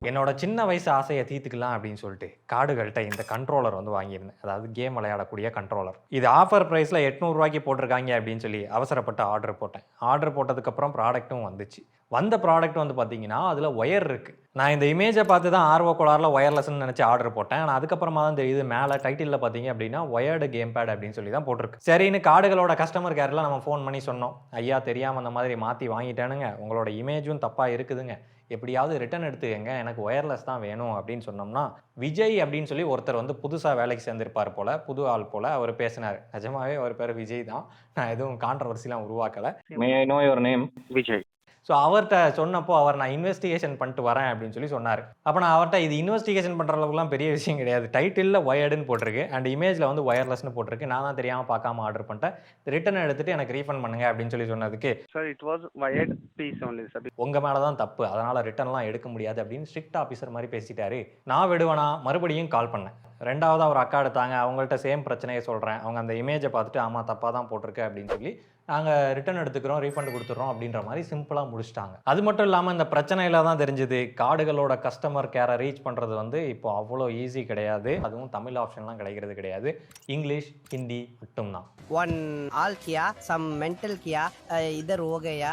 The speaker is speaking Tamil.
என்னோட சின்ன வயசு ஆசையை தீர்த்துக்கலாம் அப்படின்னு சொல்லிட்டு காடுகள்கிட்ட இந்த கண்ட்ரோலர் வந்து வாங்கியிருந்தேன். அதாவது கேம் விளையாடக்கூடிய கண்ட்ரோலர். இது ஆஃபர் பிரைஸில் 800 ரூபாய்க்கு போட்டிருக்காங்க அப்படின்னு சொல்லி அவசரப்பட்டு ஆர்டர் போட்டேன். ஆர்டர் போட்டதுக்கப்புறம் ப்ராடக்ட்டும் வந்துச்சு. வந்த ப்ராடக்ட் வந்து பார்த்தீங்கன்னா அதில் ஒயர் இருக்குது. நான் இந்த இமேஜை பார்த்து தான் ஆர்வ கோளாறில் ஒயர்லெஸ்ன்னு நினச்சி ஆர்டர் போட்டேன். ஆனால் அதுக்கப்புறமா தான் தெரியுது மேலே டைட்டிலில் பார்த்தீங்க அப்படின்னா ஒயர்டு கேம் பேட் அப்படின்னு சொல்லி தான் போட்டிருக்கு. சரின்னு காடுகளோட கஸ்டமர் கேரில் நம்ம ஃபோன் பண்ணி சொன்னோம், ஐயா தெரியாமல் அந்த மாதிரி மாற்றி வாங்கிட்டேனுங்க, உங்களோட இமேஜும் தப்பாக இருக்குதுங்க, எப்படியாவது ரிட்டர்ன் எடுத்துக்கங்க, எனக்கு ஒயர்லெஸ் தான் வேணும் அப்படின்னு சொன்னோம்னா, விஜய் அப்படின்னு சொல்லி ஒருத்தர் வந்து புதுசாக வேலைக்கு சேர்ந்திருப்பார் போல, புது ஆள் போல அவர் பேசினார். நிஜமாவே அவர் பேர் விஜய் தான். நான் எதுவும் கான்ட்ரவர்சிலாம் உருவாக்கலை. May I know your name? Vijay. So அவர்கிட்ட சொன்னப்போ அவர் நான் இன்வெஸ்டிகேஷன் பண்ணிட்டு வரேன் அப்படின்னு சொல்லி சொன்னார். அப்போ நான் அவர்கிட்ட இது இன்வெஸ்டிகேஷன் பண்ணுற அளவுக்குலாம் பெரிய விஷயம் கிடையாது, டைட்டிலில் ஒயர்டுன்னு போட்டிருக்கு அண்ட் இமேஜில் வந்து ஒயர்லெஸ்னு போட்டிருக்கு, நான் தான் தெரியாமல் பார்க்காம ஆர்டர் பண்ணிட்டேன், ரிட்டர்ன் எடுத்துட்டு எனக்கு ரீஃபண்ட் பண்ணுங்க அப்படின்னு சொல்லி சொன்னதுக்கு, sir it was wired piece only sir. உங்கள் மேலே தான் தப்பு, அதனால் ரிட்டர்ன்லாம் எடுக்க முடியாது அப்படின்னு ஸ்ட்ரிக்ட் ஆஃபீஸர் மாதிரி பேசிட்டாரு. நான் விடுவேனா மறுபடியும் கால் பண்ணேன். ரெண்டாவதாக ஒரு அக்கா எடுத்தாங்க, அவங்கள்ட்ட சேம் பிரச்சனையை சொல்கிறேன். அவங்க அந்த இமேஜை பார்த்துட்டு ஆமாம் தப்பாக தான் போட்டிருக்கு அப்படின்னு சொல்லி நாங்கள் ரிட்டர்ன் எடுத்துக்கிறோம், ரீஃபண்ட் கொடுத்துட்றோம் அப்படின்ற மாதிரி சிம்பிளாக முடிச்சிட்டாங்க. அது மட்டும் இல்லாமல் இந்த பிரச்சனையில் தான் தெரிஞ்சுது காடுகளோட கஸ்டமர் கேரை ரீச் பண்ணுறது வந்து இப்போ அவ்வளோ ஈஸி கிடையாது. அதுவும் தமிழ் ஆப்ஷன்லாம் கிடைக்கிறது கிடையாது, இங்கிலீஷ் ஹிந்தி மட்டும்தான். वन आल किया सम मेंटल किया इधर हो गया